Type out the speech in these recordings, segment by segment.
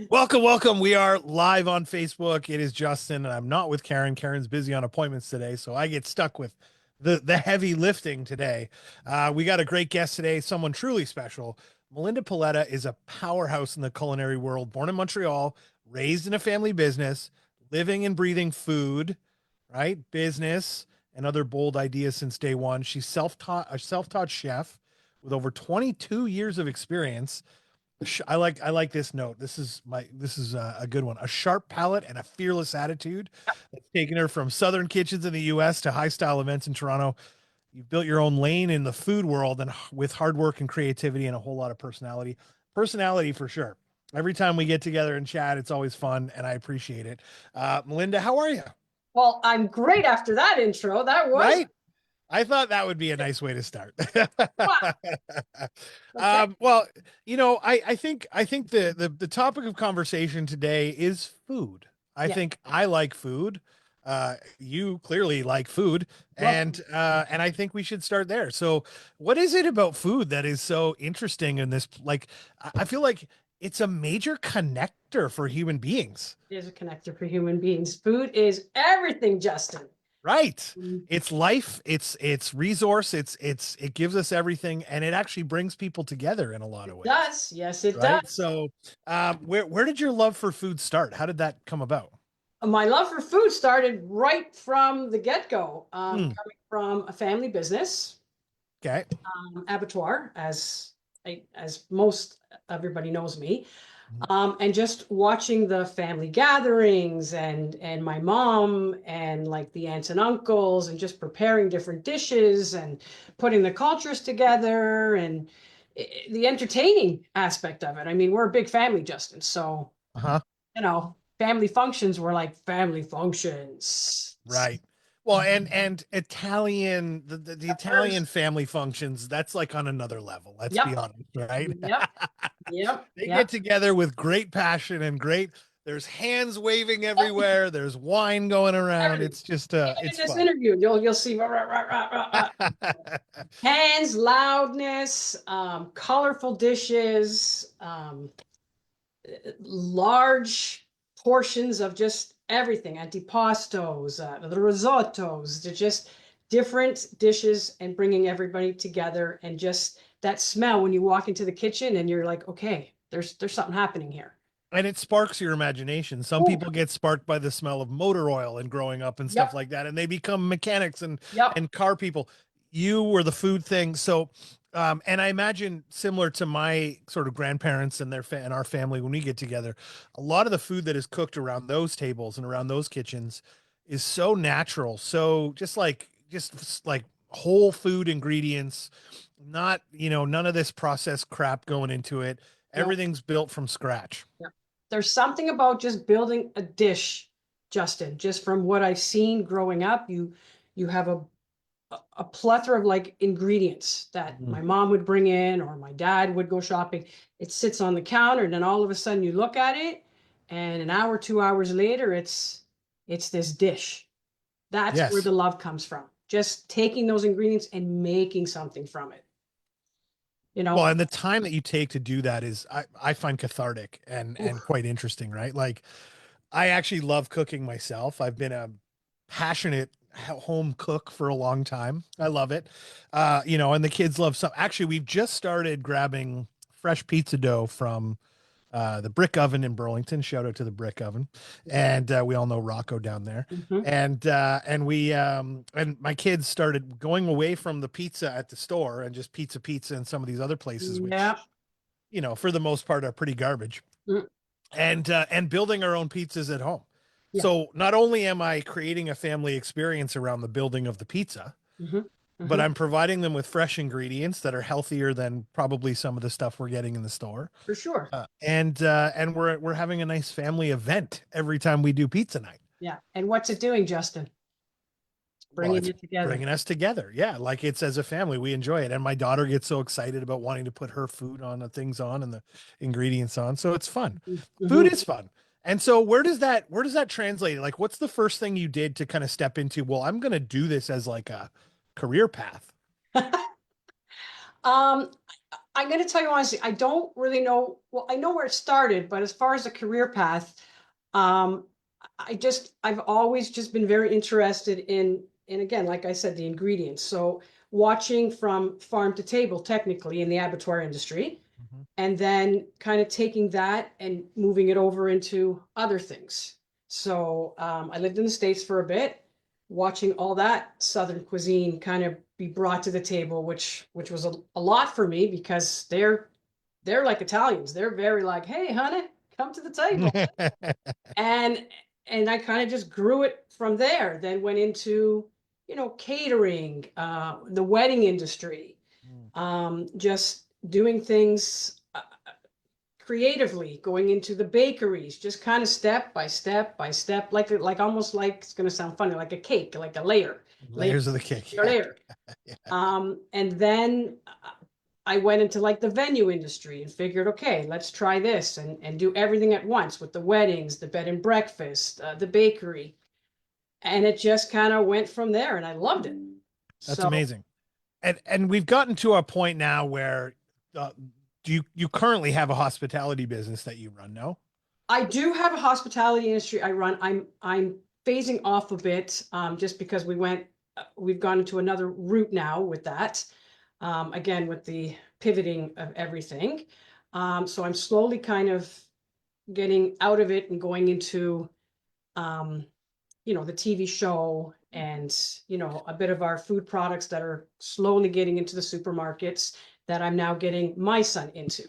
Welcome, welcome. We are live on Facebook. It is Justin, and I'm not with Karen. Karen's busy on appointments today, so I get stuck with the heavy lifting today. We got a great guest today, someone truly special. Melinda Paletta is a powerhouse in the culinary world, born in Montreal, raised in a family business, living and breathing food, right? Business and other bold ideas since day one. She's a self-taught chef with over 22 years of experience. I like this note. This is a good one. A sharp palate and a fearless attitude that's taken her from southern kitchens in the U.S. to high style events in Toronto. You've built your own lane in the food world, and with hard work and creativity and a whole lot of personality. Personality for sure. Every time we get together and chat, it's always fun, and I appreciate it. Melinda, how are you? Well, I'm great after that intro. That was Right? I thought that would be a nice way to start. wow. Okay. Well, I think the topic of conversation today is food. I Yeah. think I like food. You clearly like food, Love and I think we should start there. So, what is it about food that is so interesting in this? Like, I feel like it's a major connector for human beings. it is a connector for human beings. Food is everything, Justin. Right. Mm. It's life, it's resource, it gives us everything, and it actually brings people together in a lot of It ways. does. Yes, it Right. does. So where did your love for food start? How did that come about? My love for food started right from the get-go, Hmm. coming from a family business, Okay. abattoir, as most everybody knows me. And just watching the family gatherings and my mom and like the aunts and uncles and just preparing different dishes and putting the cultures together and the entertaining aspect of it. I mean, we're a big family, Justin. So, Uh-huh. family functions were like family functions. Right. Well, and Italian the Italian Peppers. family functions, that's like on another level. Let's be Yep. honest, right? Yep. Yep. They Yep. get together with great passion and great there's hands waving Yep. everywhere, there's wine going around. Everything. It's just Even in it's this fun. interview, you'll see rah, rah, rah, rah, rah, rah. Hands, loudness, colorful dishes, large portions of just everything, antipastos, the risottos, they're just different dishes and bringing everybody together and just that smell when you walk into the kitchen and you're like, okay, there's something happening here. And it sparks your imagination. Some Ooh, people get sparked by the smell of motor oil and growing up and stuff yep, like that, and they become mechanics yep, and car people. You were the food thing, so and I imagine similar to my sort of grandparents and and our family when we get together, a lot of the food that is cooked around those tables and around those kitchens is so natural, so just like whole food ingredients, not none of this processed crap going into it. no. Everything's built from scratch. Yeah. There's something about just building a dish, Justin, just from what I've seen growing up, you have a plethora of like ingredients that Mhm. my mom would bring in or my dad would go shopping. It sits on the counter, and then all of a sudden you look at it, and an hour, 2 hours later, it's this dish. That's where Yes. the love comes from. Just taking those ingredients and making something from it. You Well, know, and the time that you take to do that is I find cathartic and oof, quite interesting, right? Like I actually love cooking myself. I've been a passionate home cook for a long time. I love it. And the kids love some. Actually, we've just started grabbing fresh pizza dough from the brick oven in Burlington. Shout out to the brick oven, and we all know Rocco down there. mhm. And my kids started going away from the pizza at the store and just pizza and some of these other places, which Yeah. for the most part are pretty garbage, Mm, and building our own pizzas at home. yeah. So not only am I creating a family experience around the building of the pizza, Hmm. but Hmm. I'm providing them with fresh ingredients that are healthier than probably some of the stuff we're getting in the store. For sure. And we're having a nice family event every time we do pizza night. Yeah. And what's it doing, Justin? Well, Bringing it's it together. bringing us together. Yeah, like it's as a family, we enjoy it. And my daughter gets so excited about wanting to put her food on the things on and the ingredients on. So it's fun. Food Mhm. is fun. And so where does that translate? Like what's the first thing you did to kind of step into, well, I'm going to do this as like a career path? Um, I'm going to tell you honestly, I don't really know. Well, I know where it started, but as far as a career path, um, I've always just been very interested in again, like I said, the ingredients. So watching from farm to table, technically in the abattoir industry, Mhm. and then kind of taking that and moving it over into other things. So I lived in the States for a bit, watching all that Southern cuisine kind of be brought to the table, which was a lot for me because they're like Italians. They're very like, hey, honey, come to the table. And and I kind of just grew it from there. Then went into, catering, the wedding industry, Mm. just doing things creatively, going into the bakeries, just kind of step by step by step, like almost like it's going to sound funny, like a cake, like a layer, Layers of the cake. layer, Yeah. layer. Yeah. And then I went into like the venue industry and figured, okay, let's try this and do everything at once with the weddings, the bed and breakfast, the bakery. And it just kind of went from there and I loved it. That's So amazing. And we've gotten to a point now where uh, do you currently have a hospitality business that you run, no? I do have a hospitality industry I run. I'm phasing off a bit, just because we've gone into another route now with that. Again, with the pivoting of everything. So I'm slowly kind of getting out of it and going into, um, the TV show and, a bit of our food products that are slowly getting into the supermarkets that I'm now getting my son into.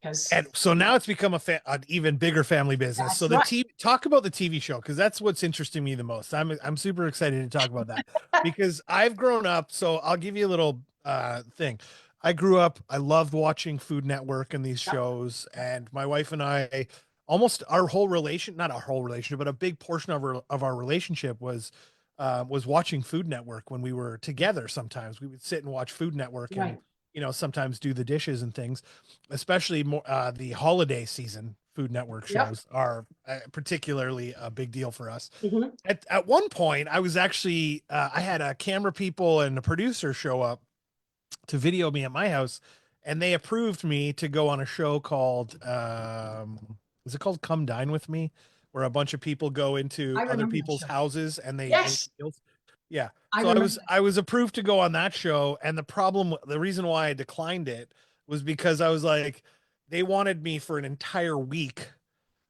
Because And so now it's become an even bigger family business. So that's the right. TV, talk about the TV show because that's what's interesting me the most. I'm super excited to talk about that because I've grown up. So I'll give you a little thing. I grew up. I loved watching Food Network and these Yep. shows, and my wife and I almost our whole relation, not our whole relationship, but a big portion of our relationship was watching Food Network when we were together. Sometimes we would sit and watch Food Network and Right. sometimes do the dishes and things, especially more the holiday season. Food Network Yep. shows are particularly a big deal for us. Hmm. At one point, I was actually I had a camera people and a producer show up to video me at my house, and they approved me to go on a show called is it called Come Dine with Me, where a bunch of people go into I other remember that people's show. houses and they make Yes, meals. Yeah. I So remember that. I was approved to go on that show, and the reason why I declined it was because I was like, they wanted me for an entire week,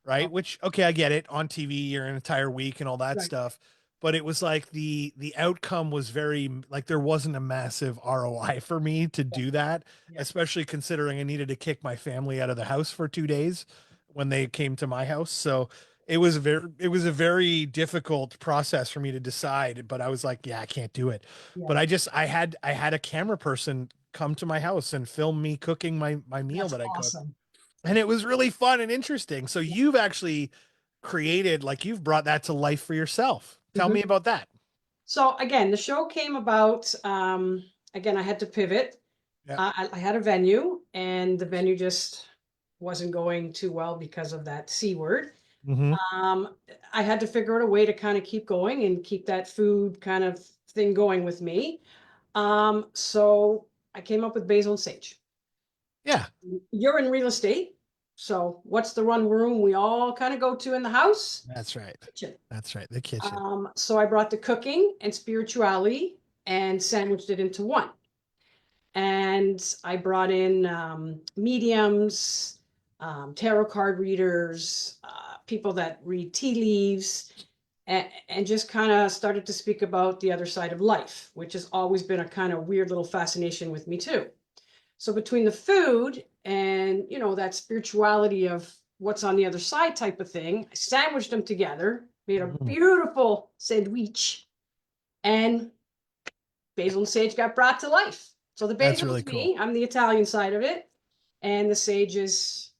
right? Oh, Which, okay, I get it, on TV you're an entire week and all that right. stuff, but it was like the outcome was very like there wasn't a massive ROI for me to Yeah. do that, Yeah. especially considering I needed to kick my family out of the house for 2 days when they came to my house. So it was a very difficult process for me to decide, but I was like, yeah, I can't do it. But Yeah. I had a camera person come to my house and film me cooking my meal That's that I cooked, awesome. and it was really fun and interesting. So you've actually created, like, you've brought that to life for yourself. Tell me Mhm. about that. So again, the show came about. Again, I had to pivot. Yeah. I had a venue, and the venue just wasn't going too well because of that C word. Mm-hmm. Um, I had to figure out a way to kind of keep going and keep that food kind of thing going with me. So I came up with basil and sage. Yeah, You're in real estate, so what's the one room we all kind of go to in the house? that's right. Kitchen. That's right. The kitchen. So I brought the cooking and spirituality and sandwiched it into one. And I brought in mediums, tarot card readers, people that read tea leaves, and just kind of started to speak about the other side of life, which has always been a kind of weird little fascination with me too. So between the food and, that spirituality of what's on the other side type of thing, I sandwiched them together, made a Mhm. beautiful sandwich, and basil and sage got brought to life. So the That's basil really is cool. me, I'm the Italian side of it, and the sage is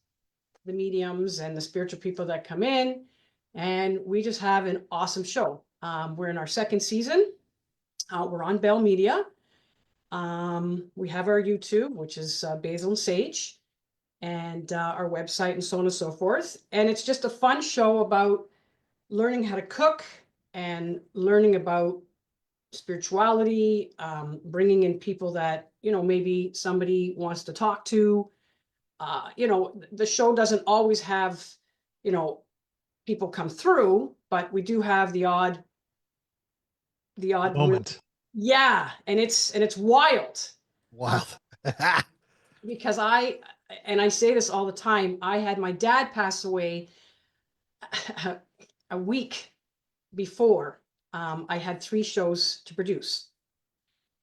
the mediums and the spiritual people that come in. And we just have an awesome show. We're in our second season. We're on Bell Media. We have our YouTube, which is Basil and Sage, and our website, and so on and so forth. And it's just a fun show about learning how to cook and learning about spirituality, bringing in people that maybe somebody wants to talk to. The show doesn't always have, people come through, but we do have the odd Moment. yeah, and it's wild. Uh, Wild. because I say this all the time, I had my dad pass away a week before. I had 3 shows to produce,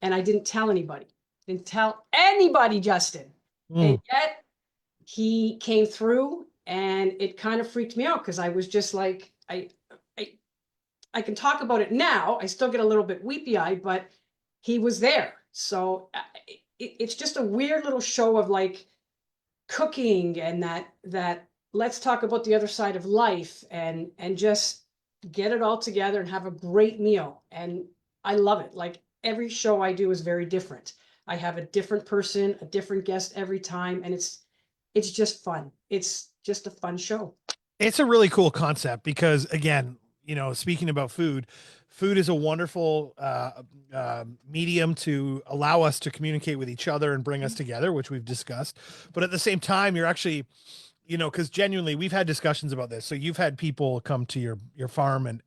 and I didn't tell anybody. Didn't tell anybody, Justin. And Mm. yet he came through, and it kind of freaked me out because I was just like, I I can talk about it now. I still get a little bit weepy eyed, but he was there. So it's just a weird little show of like cooking, and that let's talk about the other side of life, and just get it all together and have a great meal. And I love it. Like every show I do is very different. I have a different person, a different guest every time, and it's just fun. It's just a fun show. It's a really cool concept because, again, speaking about food, food is a wonderful medium to allow us to communicate with each other and bring us together, which we've discussed. But at the same time, you're actually, because genuinely we've had discussions about this. So you've had people come to your farm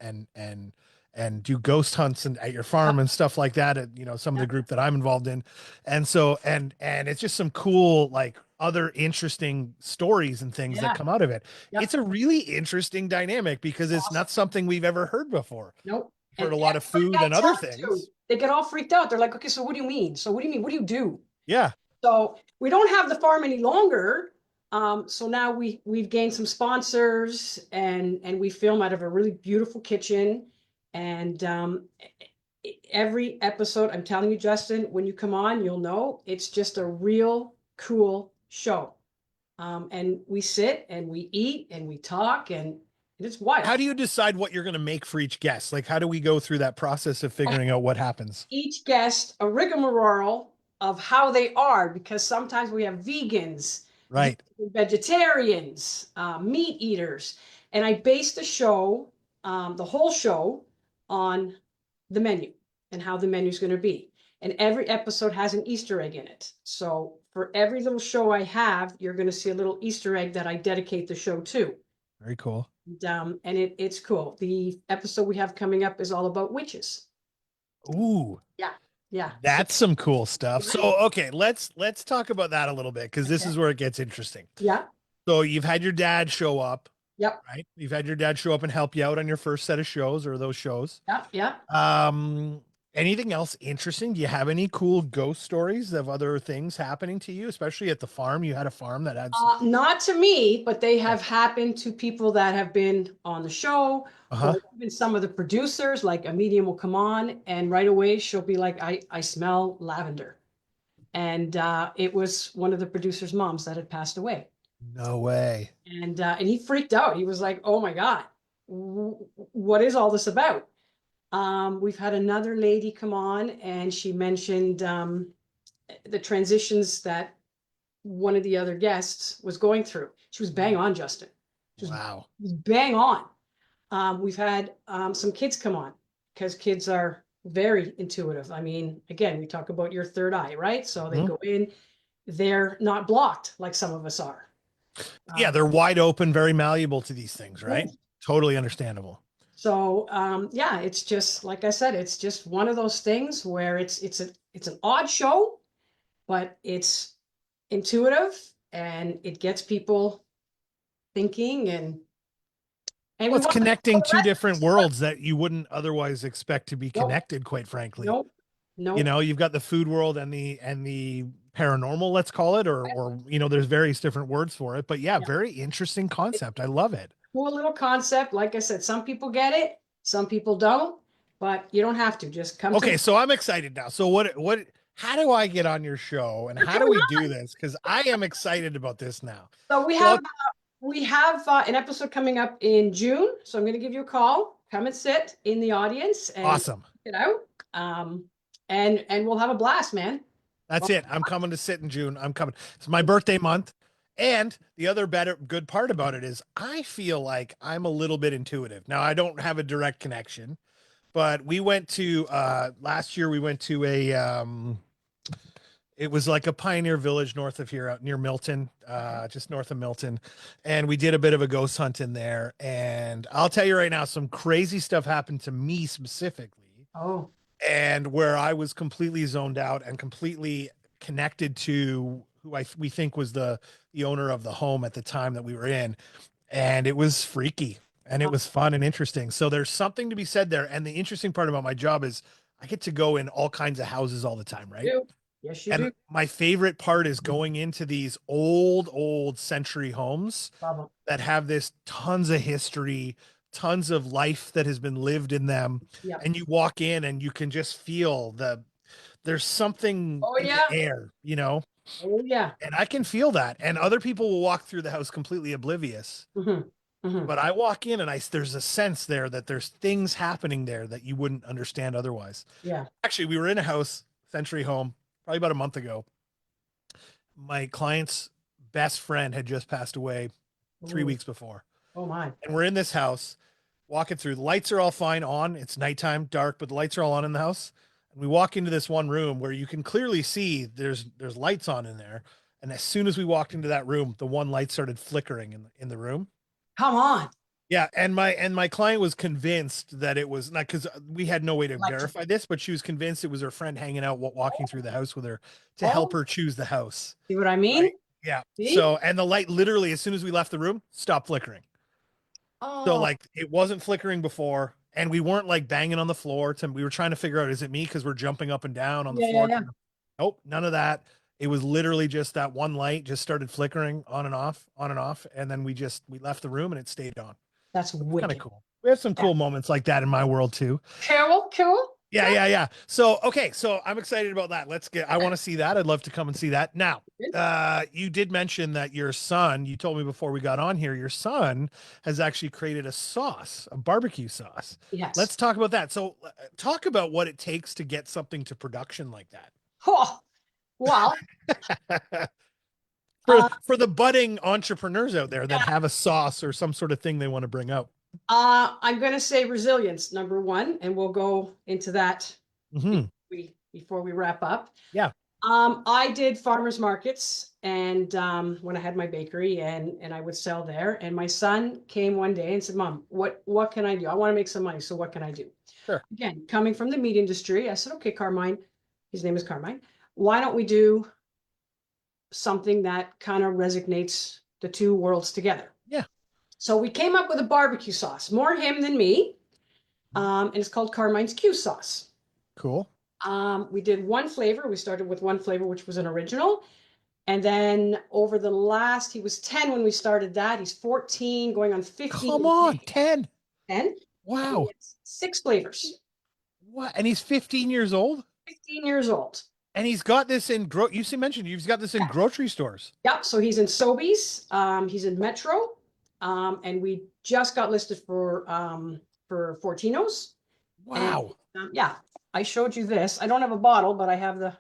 and do ghost hunts at your farm and stuff like that at, some of the Yeah, group that I'm involved in. And so, and it's just some cool, like, other interesting stories and things that yeah, come out of it. yeah. It's a really interesting dynamic because it's Awesome. not something we've ever heard before. Nope. We've And heard a lot of everybody food I and tell other it to, things. they get all freaked out. They're like, okay, so what do you mean? So what do you mean? What do you do? Yeah. So we don't have the farm any longer. So now we've gained some sponsors, and we film out of a really beautiful kitchen. And every episode, I'm telling you, Justin, when you come on, you'll know it's just a real cool show. And we sit and we eat and we talk, and it's How wild. do you decide what you're going to make for each guest? Like, how do we go through that process of figuring out what happens? Each guest a rigmarole of how they are, because sometimes we have vegans, Right. vegetarians, meat eaters, and I base the show, the whole show, on the menu and how the menu is going to be. And every episode has an Easter egg in it. So for every little show I have, you're going to see a little Easter egg that I dedicate the show to. Very cool. And it's cool. The episode we have coming up is all about witches. Ooh. Yeah, yeah. So, That's some cool stuff. right? So, okay, let's talk about that a little bit because this Okay. is where it gets interesting. Yeah. So, you've had your dad show up, Yep. right? You've had your dad show up and help you out on your first set of shows or those shows. Yeah. Yeah. Um, Anything else interesting? Do you have any cool ghost stories of other things happening to you, especially at the farm? You had a farm that had Not to me, but they have happened to people that have been on the show, uh-huh. or even some of the producers. Like a medium will come on, and right away she'll be like, "I smell lavender," and it was one of the producers' moms that had passed away, No way. and he freaked out. He was like, "Oh my God, what is all this about?" We've had another lady come on, and she mentioned the transitions that one of the other guests was going through. She was bang on, Justin. She Wow. was bang on. We've had some kids come on, because kids are very intuitive. I mean, again, we talk about your third eye, right? So they Mhm. go in, they're not blocked like some of us are. Yeah, Um, they're wide open, very malleable to these things, yeah. right? Totally understandable. So yeah, it's just like I said, it's just one of those things where it's an odd show, but it's intuitive, and it gets people thinking, and Well, we it's want to connecting two different worlds that you wouldn't otherwise expect to be nope, connected, quite frankly. nope, nope. You've got the food world and the paranormal, let's call it, or there's various different words for it. But yeah, Yeah. very interesting It's concept. I love it. a cool little concept. Like I said, some people get it, some people don't, but you don't have to. Just come to Okay, so I'm excited now. So what how do I get on your show and you're how do coming we do on. this? Because I am excited about this now. So we So have an episode coming up in June. So I'm going to give you a call. Come and sit in the audience and awesome. get out. And we'll have a blast, man. That's Well, it. I'm coming to sit in June. I'm coming. It's my birthday month. And the other better good part about it is I feel like I'm a little bit intuitive. Now I don't have a direct connection, but we went to last year we went to It was like a pioneer village north of here, out near Milton, Okay. just north of Milton. And we did a bit of a ghost hunt in there. And I'll tell you right now, some crazy stuff happened to me specifically, Oh, and where I was completely zoned out and completely connected to who we think was the owner of the home at the time that we were in. And it was freaky and it uh, was fun and interesting. So there's something to be said there. And the interesting part about my job is I get to go in all kinds of houses all the time, right? you do. Yes, you And do. my favorite part is going into these old century homes Problem. that have this tons of history, tons of life that has been lived in them. Yeah. And you walk in and you can just feel there's something Oh in the yeah. air, you know, Oh yeah. and I can feel that. And other people will walk through the house completely oblivious. Hmm. Hmm. But I walk in and there's a sense there that there's things happening there that you wouldn't understand otherwise. Yeah. Actually, we were in a house, century home, probably about a month ago. My client's best friend had just passed away 3 weeks before. Oh my. And we're in this house, walking through. The lights are all fine on. It's nighttime, dark, but the lights are all on in the house. And we walk into this one room where you can clearly see there's lights on in there. And as soon as we walked into that room, the one light started flickering in the room. Come on. Yeah, and my client was convinced that it was not, because we had no way to Electric. verify this, but she was convinced it was her friend hanging out, walking through the house with her to help Oh, her choose the house. see what I mean? Right. Yeah. See? So, and the light literally, as soon as we left the room, stopped flickering. So Oh, like it wasn't flickering before, and we weren't like banging on the floor. We were trying to figure out, is it me? Because we're jumping up and down on the yeah, yeah, floor. yeah. Nope, none of that. It was literally just that one light just started flickering on and off, on and off, and then we left the room and it stayed on. That's Kind of wicked. cool. We have some Yeah. cool moments like that in my world too. Cool, cool. Yeah, yeah, yeah. So, okay, so I'm excited about that. I want to see that. I'd love to come and see that. Now, Good. you did mention that your son, you told me before we got on here, your son has actually created a sauce, a barbecue sauce. Let's Yes. talk about that. So, talk about what it takes to get something to production like Oh, well, that. for uh, for the budding entrepreneurs out there that have a sauce or some sort of thing they want to bring out. I'm going to say resilience, number one, and we'll go into that Hmm. before we wrap up. Yeah. I did farmers markets and when I had my bakery and I would sell there. And my son came one day and said, "Mom, what can I do? I want to make some money. So what can I do?" Sure. Again, coming from the meat industry, I said, "Okay, Carmine," his name is Carmine, "why don't we do something that kind of resonates the two worlds together?" Yeah. So we came up with a barbecue sauce, more him than me, and it's called Carmine's Q sauce. Cool. We did one flavor. We started with one flavor, which was an original. And then over the last, he was 10 when we started that. He's 14, going on 15 Come in on, May. 10. 10. And he Wow. has 6 flavors. What? And he's 15 years old? 15 years old. And he's got this in mentioned you've got this in grocery stores. Yep. So he's in Sobeys. He's in Metro. And we just got listed for Fortinos. And Wow. yeah, I showed you this. I don't have a bottle, but I have the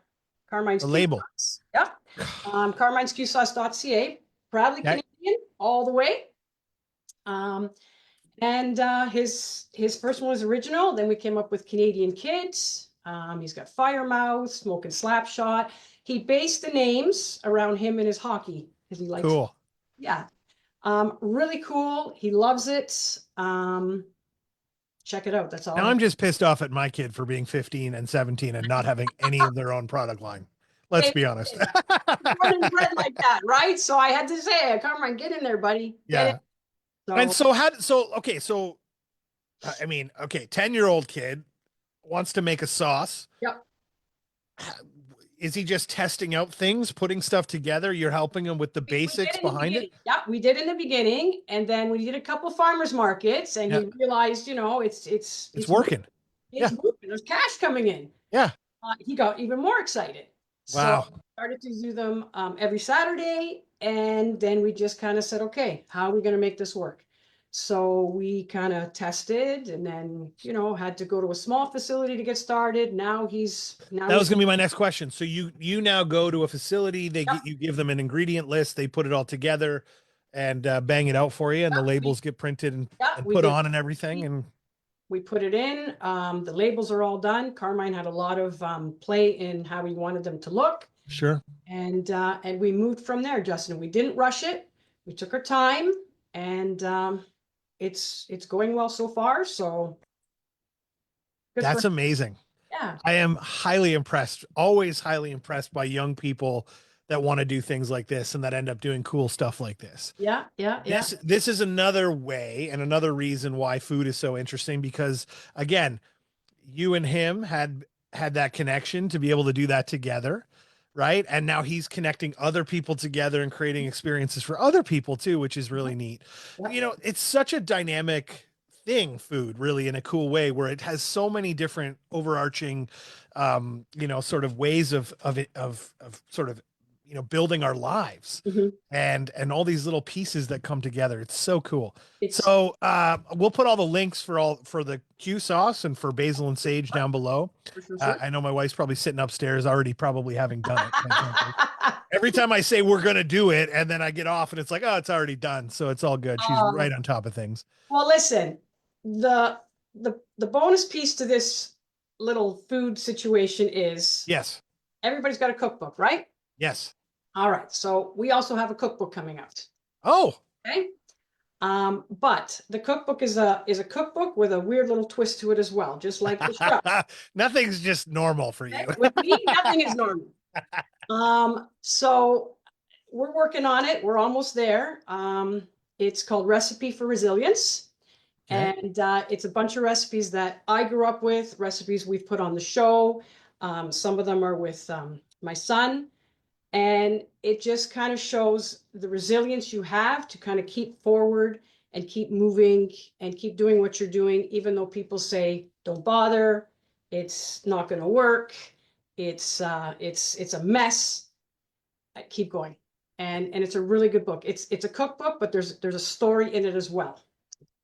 Carmine's The Q label. sauce. Yep. Carmine'sQSauce.ca. Proudly Okay. Canadian all the way. And his first one was original. Then we came up with Canadian Kids. He's got Firemouth, Smoke and Slapshot. He based the names around him and his hockey because he likes. Cool. Yeah. Really cool. He loves it. Check it out. That's all. Now I'm just pissed off at my kid for being 15 and 17 and not having any of their own product line. Let's be honest. Born and bred like that, right? So I had to say, Carmine, get in there, buddy. Get Yeah. it. So, And okay, so I mean, okay, 10-year-old kid wants to make a sauce. yep. Is he just testing out things, putting stuff together? You're helping him with the We did basics in the behind it? beginning. Yep, we did in the beginning, and then we did a couple farmers markets, and Yeah. he realized, It's working. It's Yeah. moving. There's cash coming in. Yeah. He got even more excited. Wow. So started to do them every Saturday, and then we just kind of said, okay, how are we going to make this work? So we kind of tested, and then had to go to a small facility to get started. Now That was going to be my next question. So you now go to a facility, Yep. you give them an ingredient list, they put it all together and bang it out for you, and the labels get printed and we put did. on and everything. And We put it in. The labels are all done. Carmine had a lot of play in how he wanted them to look. Sure. And we moved from there, Justin. We didn't rush it. We took our time, and it's going well so far. So good for That's amazing. yeah, I am highly impressed, always highly impressed by young people that want to do things like this and that end up doing cool stuff like this. yeah, yeah, yeah. This is another way and another reason why food is so interesting because again, you and him had that connection to be able to do that together, right? And now he's connecting other people together and creating experiences for other people too, which is really neat. Yep. You know, it's such a dynamic thing, food, really, in a cool way, where it has so many different overarching you know, sort of ways of it of sort of, you know, building our lives, Mhm. and all these little pieces that come together. It's so cool. It's So we'll put all the links for the Q sauce and for basil and sage down below. sure. I know my wife's probably sitting upstairs already, probably having done it, quite frankly. Every time I say we're gonna do it, and then I get off, and it's like, oh, it's already done. So it's all good. She's right Um, on top of things. well, listen, the the bonus piece to this little food situation is Yes, everybody's got a cookbook, right? yes. All right. So we also have a cookbook coming out. Oh, Okay. But the cookbook is a cookbook with a weird little twist to it as well, just like the show. nothing's just normal for Okay? you. With me, nothing is normal. So we're working on it. We're almost there. It's called Recipe for Resilience. Okay. And it's a bunch of recipes that I grew up with, recipes we've put on the show. Some of them are with my son. And it just kind of shows the resilience you have to kind of keep forward and keep moving and keep doing what you're doing, even though people say, don't bother, it's not going to work, it's a mess. Keep going. And it's a really good book. It's a cookbook, but there's a story in it as well.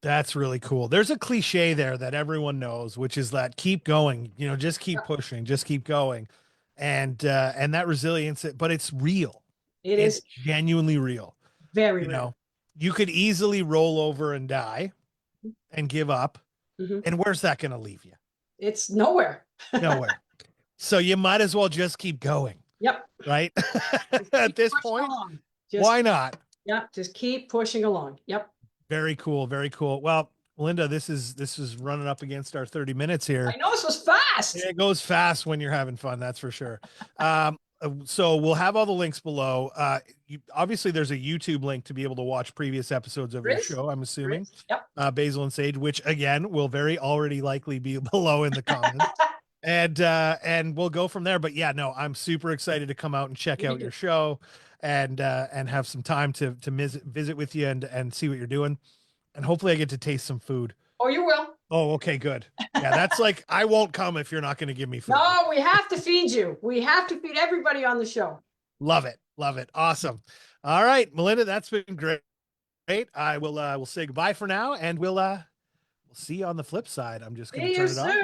That's really cool. There's a cliche there that everyone knows, which is that keep going, you know, just keep Yep. pushing, just keep going. And that resilience, but it's real. It It's is genuinely real. very You real. know, you could easily roll over and die and give up. Mhm. And where's that going to leave you? It's nowhere. Nowhere. So you might as well just keep going, Yep. right? Just At keep this pushing point, along. Just why not? yeah, just keep pushing along. Yep. Very cool, very cool. Well, Linda, this is running up against our 30 minutes here. I know this was fast. It goes fast when you're having fun, that's for sure. So we'll have all the links below. Obviously, there's a YouTube link to be able to watch previous episodes of your Chris? show, I'm assuming. Chris? Yep. Basil and Sage, which again will very already likely be below in the comments. And we'll go from there. But yeah, no, I'm super excited to come out and check out your show and have some time to visit with you and see what you're doing. And hopefully I get to taste some food. Oh, you will. Oh, okay, good. Yeah, that's like I won't come if you're not going to give me food. No, we have to feed you. We have to feed everybody on the show. Love it. Love it. Awesome. All right, Melinda, that's been great. I will we'll say goodbye for now and we'll see you on the flip side. I'm just going to See you turn it on. soon.